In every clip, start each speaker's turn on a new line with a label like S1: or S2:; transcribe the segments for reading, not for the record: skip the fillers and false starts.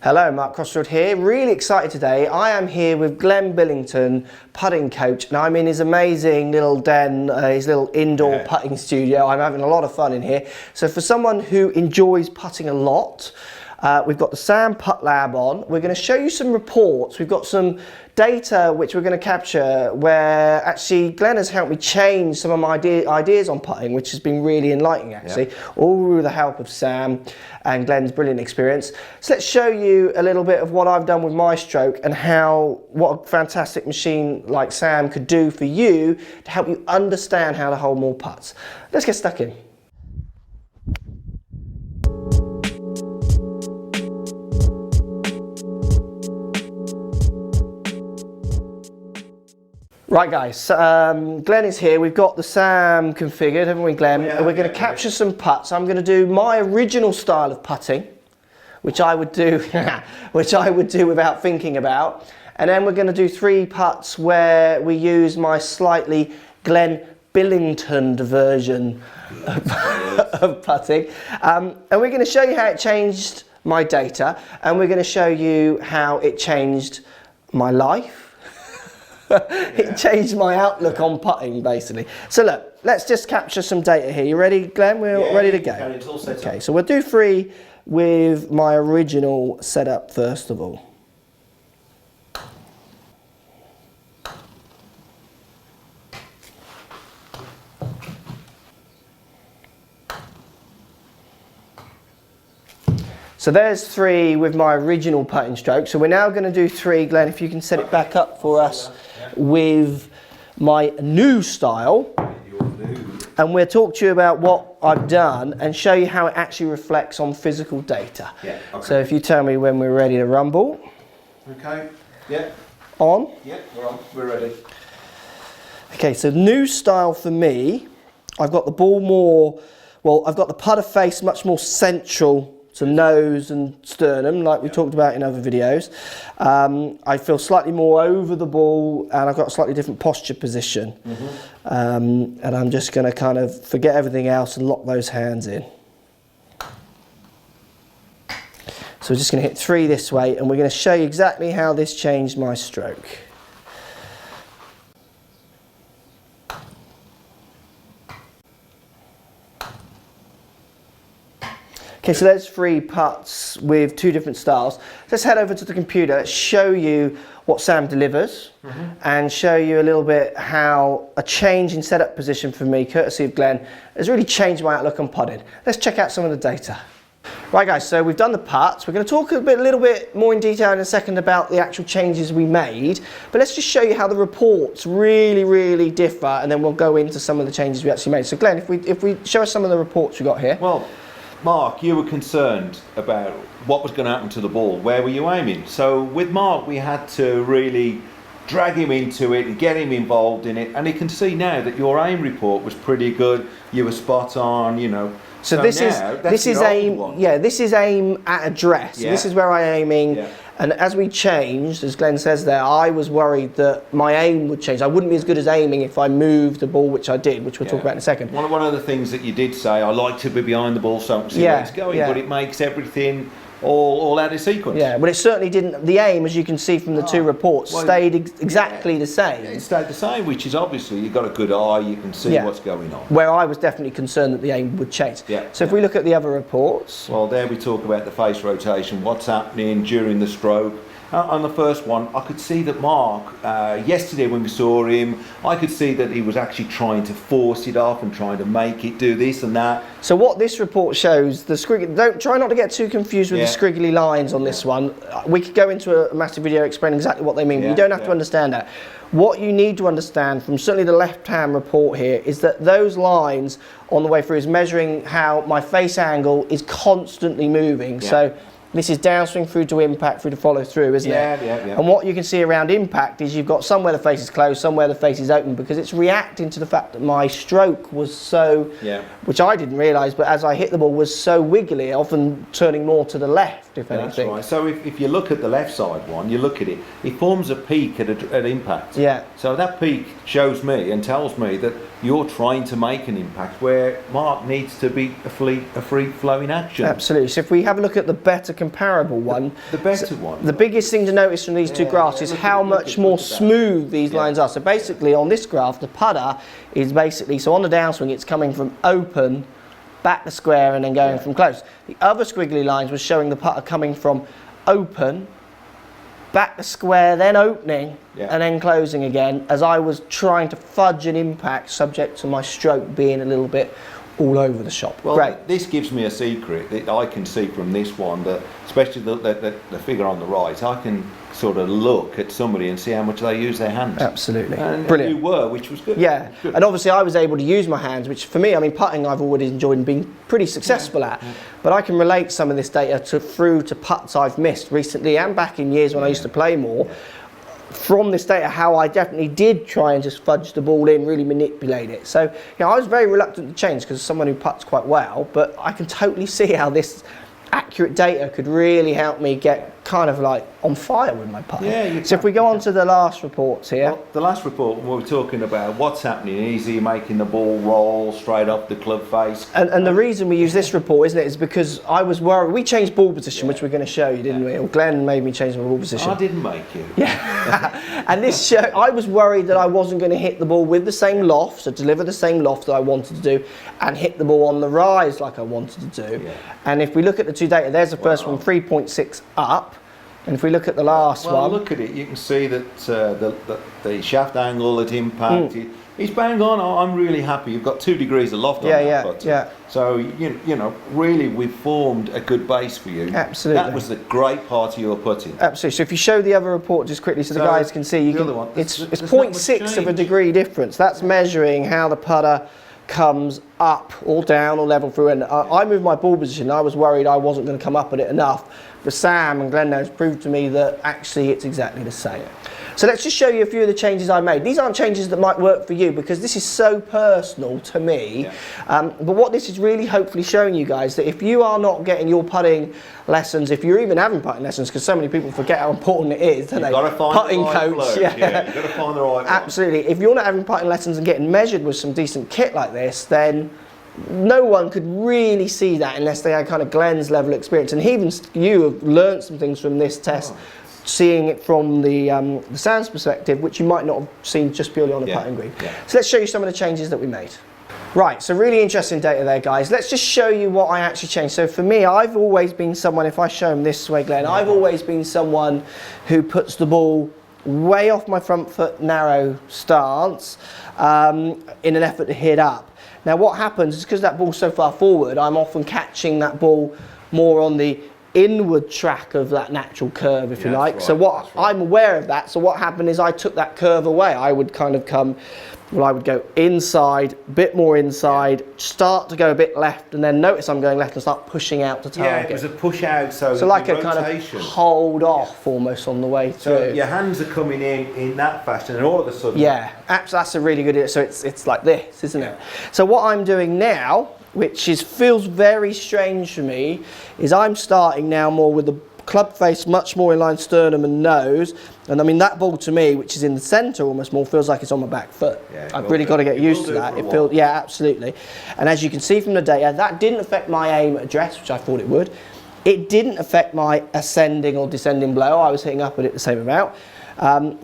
S1: Hello, Mark Crossroad here. Really excited today. I am here with Glenn Billington, putting coach, and I'm in his amazing little den, his little indoor putting studio. I'm having a lot of fun in here. So for someone who enjoys putting a lot, we've got the SAM PuttLab on. We're going to show you some reports. We've got some data which we're going to capture where actually Glenn has helped me change some of my ideas on putting, which has been really enlightening actually, all with the help of Sam and Glenn's brilliant experience. So let's show you a little bit of what I've done with my stroke and what a fantastic machine like Sam could do for you to help you understand how to hold more putts. Let's get stuck in. Right guys, Glenn is here. We've got the SAM configured, haven't we, Glenn? And we're going to capture some putts. I'm going to do my original style of putting, which I would do, without thinking about. And then we're going to do 3 putts where we use my slightly Glenn Billington version of putting. And we're going to show you how it changed my data, and we're going to show you how it changed my life. It changed my outlook on putting, basically. So look, let's just capture some data here. You ready, Glenn? We're ready to go.
S2: It's all set
S1: Okay,
S2: up.
S1: so we'll do 3 with my original setup first of all. So there's 3 with my original putting stroke. So we're now going to do 3, Glenn, if you can set it back up for us, with my new style. And we'll talk to you about what I've done and show you how it actually reflects on physical data.
S2: Yeah, okay.
S1: So if you tell me when we're ready to rumble.
S2: Okay, yeah.
S1: On?
S2: Yeah, we're on, we're ready.
S1: Okay, so new style for me, I've got the ball more, well, I've got the putter face much more central to nose and sternum, like we talked about in other videos. I feel slightly more over the ball, and I've got a slightly different posture position. And I'm just going to kind of forget everything else and lock those hands in. So we're just going to hit 3 this way, and we're going to show you exactly how this changed my stroke. Okay, so there's 3 putts with 2 different styles. Let's head over to the computer. Let's show you what Sam delivers and show you a little bit how a change in setup position for me, courtesy of Glenn, has really changed my outlook on putting. Let's check out some of the data. Right guys, so we've done the putts. We're going to talk a little bit more in detail in a second about the actual changes we made, but let's just show you how the reports really differ, and then we'll go into some of the changes we actually made. So Glenn, if we show us some of the reports we got here.
S2: Well, Mark, you were concerned about what was going to happen to the ball. Where were you aiming? So with Mark, we had to really drag him into it and get him involved in it. And you can see now that your aim report was pretty good. You were spot on, you know.
S1: So this is aim at address.
S2: Yeah.
S1: This is where I'm aiming. Yeah. And as we changed, as Glenn says there, I was worried that my aim would change. I wouldn't be as good as aiming if I moved the ball, which I did, which we'll talk about in a second.
S2: One of the things that you did say, I like to be behind the ball so I can see where it's going, but it makes everything all out of sequence.
S1: Yeah, but it certainly didn't. The aim, as you can see from the 2 reports, stayed exactly the same.
S2: Yeah, it stayed the same, which is obviously you've got a good eye, you can see what's going on.
S1: Where I was definitely concerned that the aim would change. Yeah. So if we look at the other reports.
S2: Well, there we talk about the face rotation, what's happening during the stroke. On the first one, I could see that Mark, yesterday when we saw him, I could see that he was actually trying to force it off and trying to make it do this and that.
S1: So what this report shows, try not to get too confused with the squiggly lines on this one. We could go into a massive video explaining exactly what they mean, but you don't have to understand that. What you need to understand from certainly the left-hand report here is that those lines on the way through is measuring how my face angle is constantly moving. So this is downswing through to impact through to follow through, isn't it?
S2: Yeah.
S1: And what you can see around impact is you've got somewhere the face is closed, somewhere the face is open, because it's reacting to the fact that my stroke was so, which I didn't realise, but as I hit the ball was so wiggly, often turning more to the left, if anything.
S2: That's right. So if you look at the left side one, you look at it, it forms a peak at impact.
S1: Yeah.
S2: So that peak shows me and tells me that you're trying to make an impact where Mark needs to be a free flowing action.
S1: Absolutely. So if we have a look at the better comparable one.
S2: The better one.
S1: The biggest thing to notice from these two graphs is how much more smooth these lines are. So basically on this graph, the putter is basically, so on the downswing, it's coming from open, back to square, and then going from close. The other squiggly lines was showing the putter coming from open, back to square, then opening, and then closing again, as I was trying to fudge an impact subject to my stroke being a little bit all over the shop.
S2: Well,
S1: great.
S2: This gives me a secret that I can see from this one, that especially the figure on the right, I can sort of look at somebody and see how much they use their hands.
S1: Absolutely.
S2: And
S1: brilliant.
S2: you were, which was good.
S1: Yeah,
S2: good.
S1: And obviously I was able to use my hands, which for me, I mean, putting I've already enjoyed and been pretty successful at, but I can relate some of this data through to putts I've missed recently and back in years when I used to play more. From this data, how I definitely did try and just fudge the ball in, really manipulate it. So, you know, I was very reluctant to change because someone who putts quite well, but I can totally see how this accurate data could really help me get kind of like on fire with my putting.
S2: Yeah,
S1: so if we go on to the last reports here.
S2: Well, the last report, we were talking about what's happening. Easy, making the ball roll straight up the club face.
S1: And the reason we use this report, isn't it, is because I was worried. We changed ball position, which we're going to show you, didn't we? Or Glenn made me change my ball position.
S2: I didn't make you.
S1: Yeah. And this show, I was worried that I wasn't going to hit the ball with the same loft, so deliver the same loft that I wanted to do, and hit the ball on the rise like I wanted to do. Yeah. And if we look at the two data, there's the first one, 3.6 up. And if we look at the last one...
S2: Well, look at it. You can see that the shaft angle at impact, he's bang on. I'm really happy. You've got 2 degrees of loft on that putter.
S1: Yeah.
S2: So, you know, really we've formed a good base for you.
S1: Absolutely.
S2: That was the great part of your putting.
S1: Absolutely. So if you show the other report just quickly so the guys can see, it's 0.6 of a degree difference. That's measuring how the putter comes up or down or level through. And I moved my ball position. I was worried I wasn't going to come up at it enough. But Sam and Glenn knows proved to me that actually it's exactly the same. So let's just show you a few of the changes I made. These aren't changes that might work for you because this is so personal to me. But what this is really hopefully showing you guys, that if you are not getting your putting lessons, if you're even having putting lessons, because so many people forget how important it is, don't they?
S2: You've got to find
S1: putting
S2: the right
S1: coach.
S2: bloke. Yeah, you've got to find the right one.
S1: Absolutely. If you're not having putting lessons and getting measured with some decent kit like this, then no one could really see that unless they had kind of Glenn's level of experience. And even you have learned some things from this test, seeing it from the SAM's perspective, which you might not have seen just purely on the putting green. So let's show you some of the changes that we made. Right, so really interesting data there, guys. Let's just show you what I actually changed. So for me, I've always been someone, if I show them this way, Glenn, I've always been someone who puts the ball way off my front foot narrow stance in an effort to hit up. Now what happens is because that ball's so far forward, I'm often catching that ball more on the inward track of that natural curve, if you like. Right, so I'm aware of that. So what happened is I took that curve away. I would kind of come, well, I would go inside, a bit more inside, start to go a bit left, and then notice I'm going left and start pushing out to target.
S2: Yeah, it was a push out, so
S1: like a
S2: rotation.
S1: Kind of hold off almost on the way through.
S2: So your hands are coming in that fashion, and all of a sudden...
S1: Yeah, that's a really good... So it's like this, isn't it? So what I'm doing now, which feels very strange for me, is I'm starting now more with the club face much more in line sternum and nose, and I mean that ball to me, which is in the centre almost more, feels like it's on my back foot. I've really got to get used to that. It feels, yeah, absolutely. And as you can see from the data, that didn't affect my aim at address, which I thought it would. It didn't affect my ascending or descending blow. I was hitting up at it the same amount.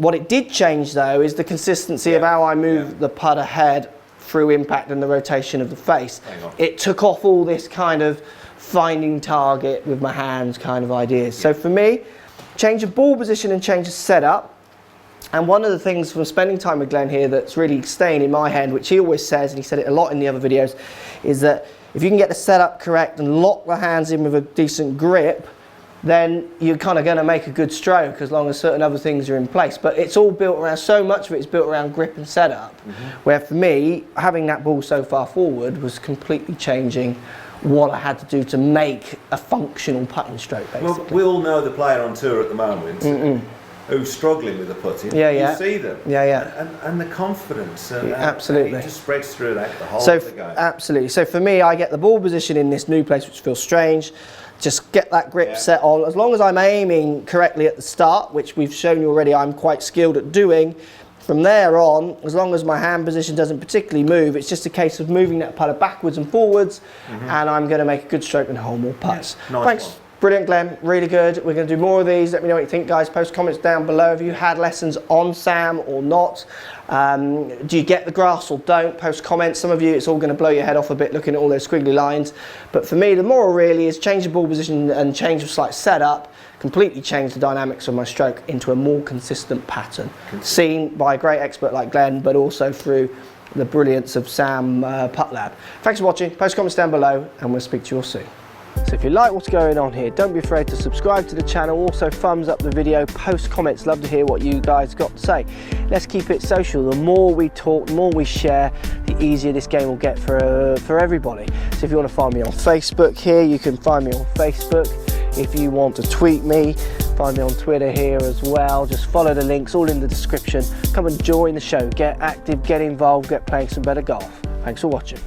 S1: What it did change though is the consistency of how I move the putter head through impact and the rotation of the face. It took off all this kind of finding target with my hands kind of ideas. So for me, change of ball position and change of setup. And one of the things from spending time with Glenn here that's really staying in my head, which he always says, and he said it a lot in the other videos, is that if you can get the setup correct and lock the hands in with a decent grip, then you're kind of going to make a good stroke as long as certain other things are in place. But it's all built around, so much of it is built around grip and setup, where for me, having that ball so far forward was completely changing what I had to do to make a functional putting stroke, basically.
S2: Well, we all know the player on tour at the moment who's struggling with the putting. You see them. And the confidence. And
S1: absolutely.
S2: It just spreads through the whole
S1: so,
S2: of the game.
S1: Absolutely. So for me, I get the ball position in this new place, which feels strange. Just get that grip set on. As long as I'm aiming correctly at the start, which we've shown you already I'm quite skilled at doing, from there on, as long as my hand position doesn't particularly move, it's just a case of moving that putter backwards and forwards, and I'm going to make a good stroke and hold more putts.
S2: Nice
S1: Brilliant, Glenn, really good. We're going to do more of these. Let me know what you think, guys. Post comments down below if you had lessons on SAM or not. Do you get the grass or don't? Post comments. Some of you, it's all going to blow your head off a bit looking at all those squiggly lines. But for me, the moral really is change the ball position and change the slight setup, completely change the dynamics of my stroke into a more consistent pattern. Seen by a great expert like Glenn, but also through the brilliance of SAM PuttLab. Thanks for watching. Post comments down below and we'll speak to you all soon. So if you like what's going on here, don't be afraid to subscribe to the channel. Also thumbs up the video, post comments. Love to hear what you guys got to say. Let's keep it social. The more we talk, the more we share, the easier this game will get for everybody. So if you want to find me on Facebook here, you can find me on Facebook. If you want to tweet me, find me on Twitter here as well. Just follow the links, all in the description. Come and join the show. Get active, get involved, get playing some better golf. Thanks for watching.